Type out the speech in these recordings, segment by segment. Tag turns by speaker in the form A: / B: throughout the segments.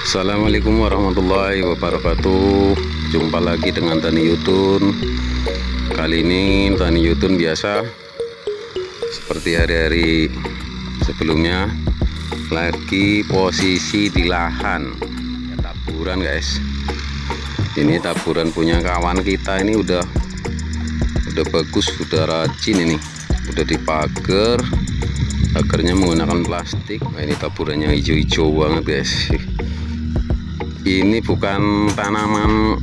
A: Assalamualaikum warahmatullahi wabarakatuh. Jumpa lagi dengan Tani Yutun. Kali ini Tani Yutun biasa seperti hari-hari sebelumnya, lagi posisi di lahan taburan guys. Ini taburan punya kawan kita, ini udah bagus, udah rajin, ini udah dipagar, pagarnya menggunakan plastik. Nah, ini taburannya hijau-hijau banget guys. Ini bukan tanaman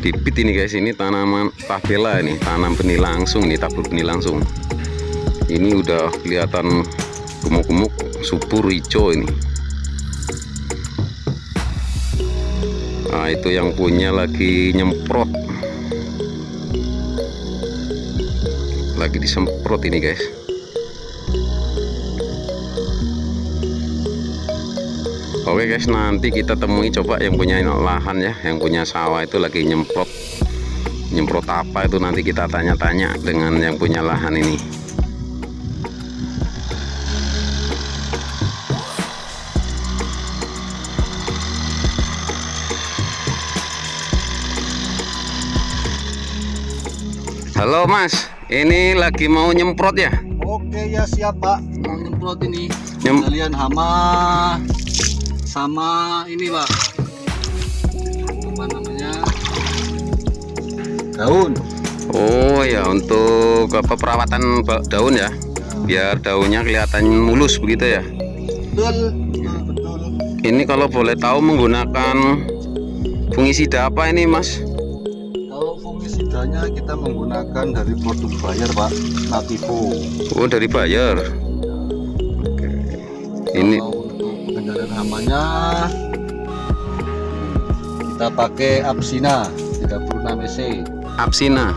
A: bibit ini guys, ini tanaman pabela, ini tanam benih langsung, ini tabur benih langsung. Ini udah kelihatan gemuk-gemuk, subur hijau ini. Nah, itu yang punya lagi nyemprot, lagi disemprot ini guys. Oke guys, nanti kita temui coba yang punya lahan ya, yang punya sawah itu lagi nyemprot apa itu, nanti kita tanya-tanya dengan yang punya lahan ini. Halo Mas, ini lagi mau nyemprot ya?
B: Oke ya, siap Pak, mau nyemprot ini kalian hama sama ini Pak, apa namanya, daun.
A: Oh ya, untuk apa, perawatan daun ya, biar daunnya kelihatan mulus begitu ya.
B: Betul, betul.
A: Ini kalau boleh tahu menggunakan fungisida apa ini Mas?
B: Kalau fungisidanya kita menggunakan dari produk Bayer Pak, Nativo.
A: Oh, dari Bayer. Oke. Ini
B: kalau untuk pengendalian hamanya kita pakai Apsina 36 EC.
A: Apsina.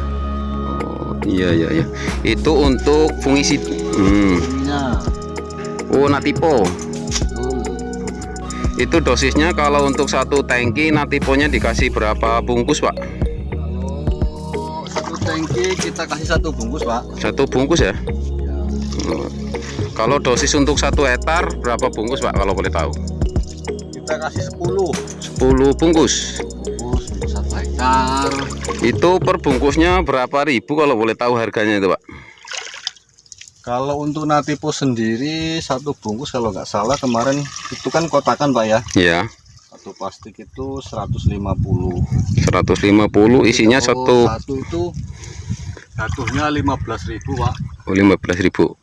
A: Oh iya. Itu untuk fungisid. Oh, Nativo. Itu dosisnya kalau untuk satu tangki Nativonya dikasih berapa bungkus Pak?
B: Kalau satu tangki kita kasih satu bungkus Pak.
A: Satu bungkus ya? Oh. Kalau dosis untuk 1 hektar berapa bungkus Pak kalau boleh tahu?
B: Kita kasih 10
A: bungkus.
B: bungkus untuk 1 hektar.
A: Itu per bungkusnya berapa ribu kalau boleh tahu harganya itu Pak?
B: Kalau untuk Nativo sendiri satu bungkus kalau nggak salah kemarin itu kan kotakan Pak ya.
A: Iya.
B: Satu plastik itu 150.
A: 150 isinya
B: satu itu satunya 15.000 Pak.
A: Oh, 15.000.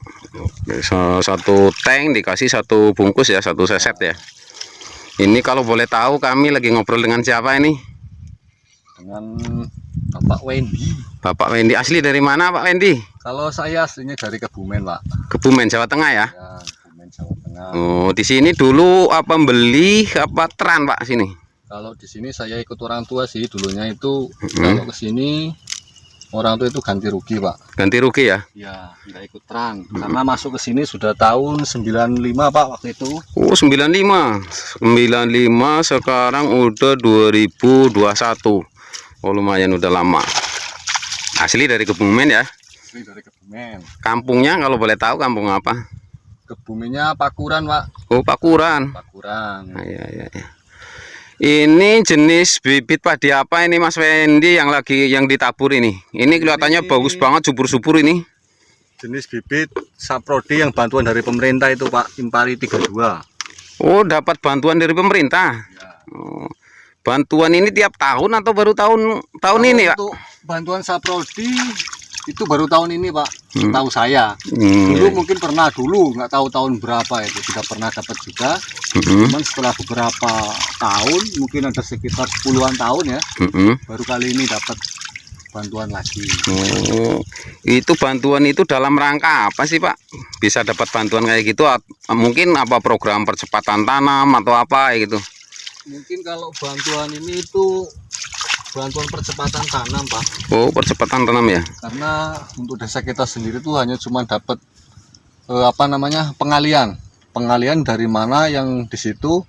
A: Satu tank dikasih satu bungkus ya, satu seset ya. Ini kalau boleh tahu kami lagi ngobrol dengan siapa ini?
B: Dengan Bapak Wendy.
A: Bapak Wendy, asli dari mana Pak Wendy?
B: Kalau saya aslinya dari Kebumen Pak.
A: Kebumen, Jawa Tengah ya?
B: Ya, Kebumen Jawa Tengah.
A: Oh, di sini dulu apa beli apa teran Pak sini?
B: Kalau di sini saya ikut orang tua sih dulunya itu. Kalau ke sini orang tua itu ganti rugi Pak.
A: Ganti rugi ya?
B: Ya, nggak ikut teran. Karena masuk ke sini sudah tahun 95 Pak waktu itu.
A: Oh, 95 sekarang udah 2021. Oh, lumayan udah lama. Asli dari Kebumen ya?
B: Asli dari Kebumen.
A: Kampungnya kalau boleh tahu kampung apa?
B: Kebumennya Pakuran Pak.
A: Oh, Pakuran.
B: Pakuran.
A: Nah, iya. Ini jenis bibit padi apa ini Mas Wendy yang ditabur ini? Ini kelihatannya bagus banget, subur-subur ini.
B: Jenis bibit Saprodi yang bantuan dari pemerintah itu Pak, Impari 32.
A: Oh, dapat bantuan dari pemerintah.
B: Ya.
A: Oh, bantuan ini tiap tahun atau baru tahun ini Pak?
B: Untuk bantuan Saprodi itu baru tahun ini Pak, tahu saya.
A: Iya.
B: Dulu mungkin pernah, dulu nggak tahu tahun berapa itu tidak pernah dapat juga. Cuman setelah beberapa tahun, mungkin ada sekitar 10-an tahun ya, baru kali ini dapat bantuan lagi.
A: Oh, itu bantuan itu dalam rangka apa sih Pak? Bisa dapat bantuan kayak gitu? Mungkin apa program percepatan tanam atau apa gitu?
B: Mungkin kalau bantuan ini itu bantuan percepatan tanam Pak.
A: Oh, percepatan tanam ya?
B: Karena untuk desa kita sendiri tuh hanya cuma dapat apa namanya, pengalian dari mana yang di situ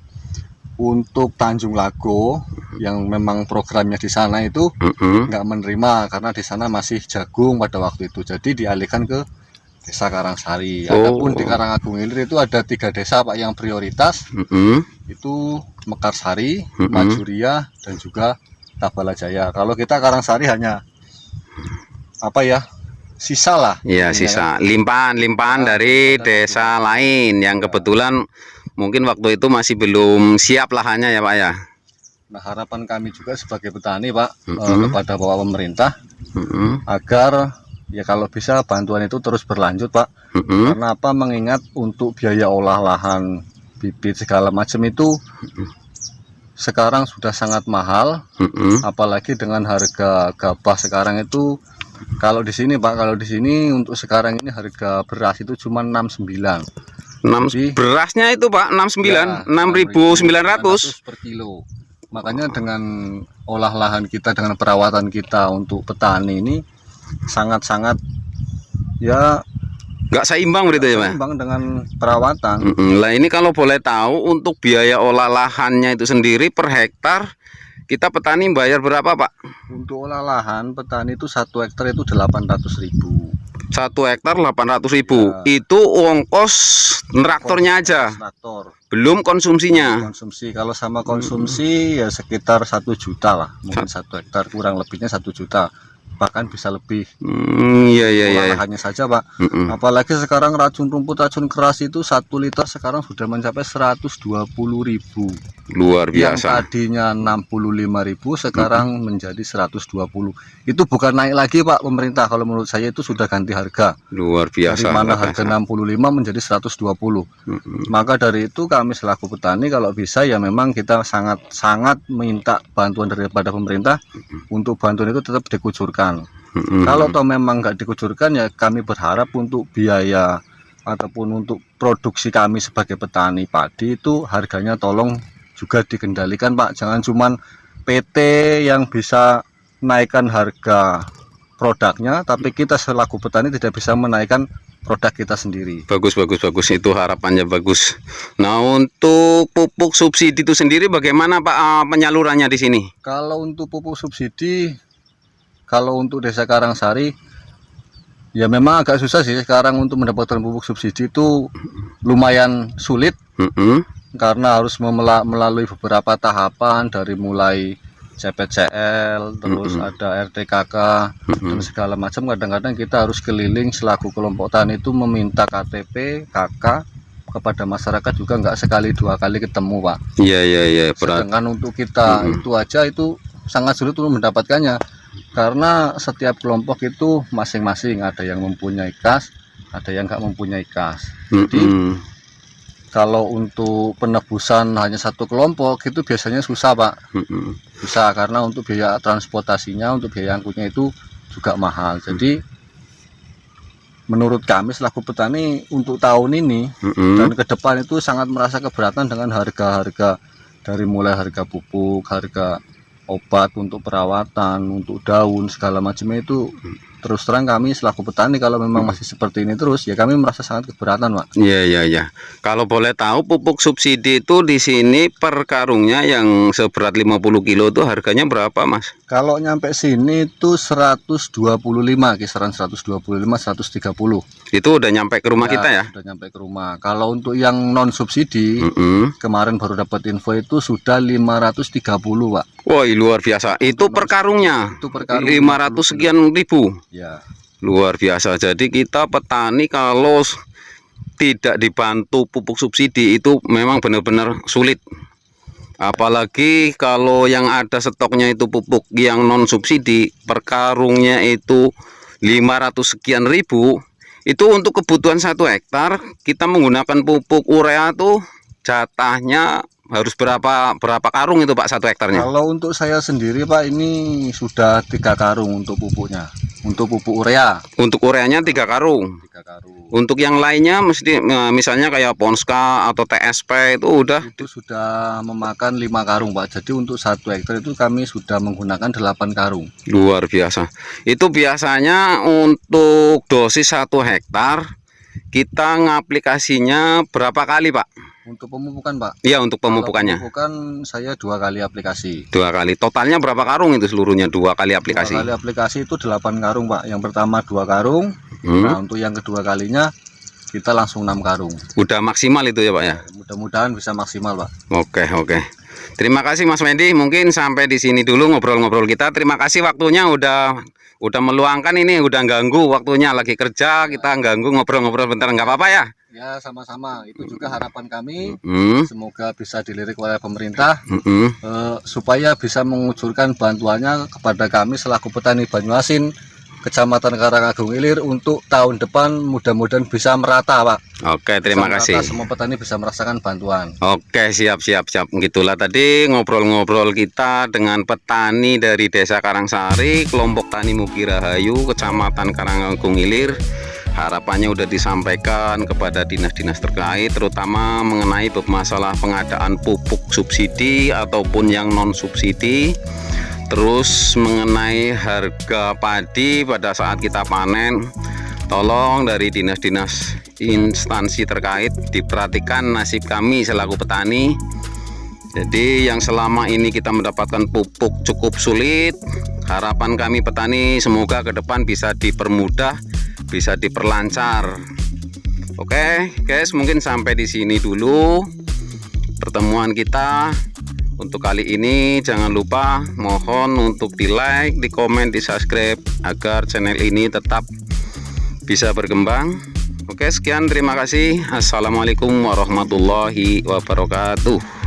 B: Untuk Tanjung Lago yang memang programnya di sana itu nggak menerima karena di sana masih jagung pada waktu itu, jadi dialihkan ke Desa Karangsari. Adapun di Karangagung Hilir itu ada 3 desa Pak yang prioritas, itu Mekarsari, Majuria, dan juga Tabalajaya. Kalau kita Karangsari hanya apa ya, sisa lah.
A: Ya, sisa limpahan dari desa lain yang kebetulan mungkin waktu itu masih belum siap lahannya ya Pak ya.
B: Nah, harapan kami juga sebagai petani Pak, kepada Bapak pemerintah agar ya kalau bisa bantuan itu terus berlanjut Pak. Karena apa? Mengingat untuk biaya olah lahan, bibit segala macam itu sekarang sudah sangat mahal. Apalagi dengan harga gabah sekarang itu, kalau di sini Pak, kalau di sini untuk sekarang ini harga beras itu cuma 69.
A: Berasnya itu Pak 69, ya, 6.900
B: per kilo. Makanya dengan olah lahan kita, dengan perawatan kita untuk petani ini sangat-sangat ya
A: nggak seimbang berarti ya Pak?
B: Seimbang dengan perawatan.
A: Lah ini kalau boleh tahu untuk biaya olah lahannya itu sendiri per hektar kita petani bayar berapa Pak?
B: Untuk olah lahan petani itu 1 hektar itu 800.000.
A: 1 hektar 800.000 ya. Itu ongkos traktornya aja,
B: traktor.
A: Belum konsumsinya.
B: Konsumsi, kalau sama konsumsi ya sekitar 1 juta lah, mungkin 1 hektar kurang lebihnya 1 juta, bahkan bisa lebih.
A: Iya.
B: Hanya saja Pak. Apalagi sekarang racun rumput, racun keras itu 1 liter sekarang sudah mencapai 120.000.
A: Luar biasa.
B: Yang tadinya 65.000 sekarang menjadi 120. Itu bukan naik lagi Pak pemerintah, kalau menurut saya itu sudah ganti harga.
A: Luar biasa.
B: Dari mana harga 65 menjadi 120. Maka dari itu kami selaku petani kalau bisa ya memang kita sangat minta bantuan daripada pemerintah untuk bantuan itu tetap dikucurkan. Kalau toh memang nggak dikucurkan ya kami berharap untuk biaya ataupun untuk produksi kami sebagai petani padi itu harganya tolong juga dikendalikan Pak. Jangan cuman PT yang bisa naikkan harga produknya, tapi kita selaku petani tidak bisa menaikkan produk kita sendiri.
A: Bagus itu harapannya bagus. Nah, untuk pupuk subsidi itu sendiri bagaimana Pak penyalurannya di sini?
B: Kalau untuk pupuk subsidi, kalau untuk Desa Karangsari ya memang agak susah sih sekarang untuk mendapatkan pupuk subsidi, itu lumayan sulit. Karena harus melalui beberapa tahapan, dari mulai CPCL, terus ada RTKK, dan segala macam. Kadang-kadang kita harus keliling selaku kelompok tani itu meminta KTP, KK kepada masyarakat juga nggak sekali 2 kali ketemu Pak.
A: Iya.
B: Sedangkan untuk kita itu aja itu sangat sulit untuk mendapatkannya, karena setiap kelompok itu masing-masing, ada yang mempunyai kas, ada yang nggak mempunyai kas. Jadi kalau untuk penebusan hanya 1 kelompok itu biasanya susah Pak. Bisa, karena untuk biaya transportasinya, untuk biaya angkutnya itu juga mahal. Jadi menurut kami selaku petani untuk tahun ini dan ke depan itu sangat merasa keberatan dengan harga-harga, dari mulai harga pupuk, harga obat untuk perawatan, untuk daun segala macamnya itu. Terus terang kami selaku petani kalau memang masih seperti ini terus ya kami merasa sangat keberatan Pak.
A: Iya. Kalau boleh tahu pupuk subsidi itu di sini per karungnya yang seberat 50 kilo itu harganya berapa Mas?
B: Kalau nyampe sini itu 125, kisaran 125 130.
A: Itu udah nyampe ke rumah kita ya?
B: Sudah nyampe ke rumah. Kalau untuk yang non subsidi kemarin baru dapat info itu sudah 530 Pak.
A: Woi, luar biasa. Itu per karungnya.
B: Itu per karung
A: 500 sekian ribu.
B: Ya.
A: Luar biasa. Jadi kita petani kalau tidak dibantu pupuk subsidi itu memang benar-benar sulit. Apalagi kalau yang ada stoknya itu pupuk yang non subsidi, per karungnya itu 500 sekian ribu. Itu untuk kebutuhan 1 hektar kita menggunakan pupuk urea tuh jatahnya harus berapa karung itu Pak 1 hektarnya?
B: Kalau untuk saya sendiri Pak ini sudah 3 karung untuk pupuknya, untuk pupuk urea.
A: Untuk ureanya 3 karung.
B: 3 karung.
A: Untuk yang lainnya mesti misalnya kayak Ponska atau TSP itu
B: sudah memakan 5 karung Pak. Jadi untuk 1 hektar itu kami sudah menggunakan 8 karung.
A: Luar biasa. Itu biasanya untuk dosis 1 hektar kita ngaplikasinya berapa kali Pak?
B: Untuk pemupukan Pak?
A: Iya, untuk
B: Kalau
A: pemupukannya.
B: pemupukan saya 2 kali aplikasi.
A: 2 kali. Totalnya berapa karung itu seluruhnya 2 kali aplikasi?
B: 2 kali aplikasi itu 8 karung Pak. Yang pertama 2 karung. Nah untuk yang kedua kalinya kita langsung 6 karung.
A: Udah maksimal itu ya Pak ya?
B: Mudah-mudahan bisa maksimal Pak.
A: Oke. Terima kasih Mas Wendy. Mungkin sampai di sini dulu ngobrol-ngobrol kita. Terima kasih waktunya udah meluangkan ini, udah ganggu waktunya lagi kerja, kita ganggu ngobrol-ngobrol bentar, nggak apa-apa ya?
B: Ya sama-sama, itu juga harapan kami, semoga bisa dilirik oleh pemerintah supaya bisa mengucurkan bantuannya kepada kami selaku petani Banyuasin, Kecamatan Karangagung Ilir untuk tahun depan mudah-mudahan bisa merata Pak.
A: Oke, terima kasih.
B: Semua petani bisa merasakan bantuan.
A: Oke, siap. Gitulah tadi ngobrol-ngobrol kita dengan petani dari Desa Karangsari, kelompok tani Mugi Rahayu, Kecamatan Karangagung Ilir. Harapannya udah disampaikan kepada dinas-dinas terkait, terutama mengenai masalah pengadaan pupuk subsidi ataupun yang non subsidi. Terus mengenai harga padi pada saat kita panen, tolong dari dinas-dinas instansi terkait diperhatikan nasib kami selaku petani. Jadi yang selama ini kita mendapatkan pupuk cukup sulit, harapan kami petani semoga ke depan bisa dipermudah, bisa diperlancar. Oke guys, mungkin sampai di sini dulu pertemuan kita. Untuk kali ini jangan lupa mohon untuk di like, di komen, di subscribe agar channel ini tetap bisa berkembang. Oke, sekian, terima kasih. Assalamualaikum warahmatullahi wabarakatuh.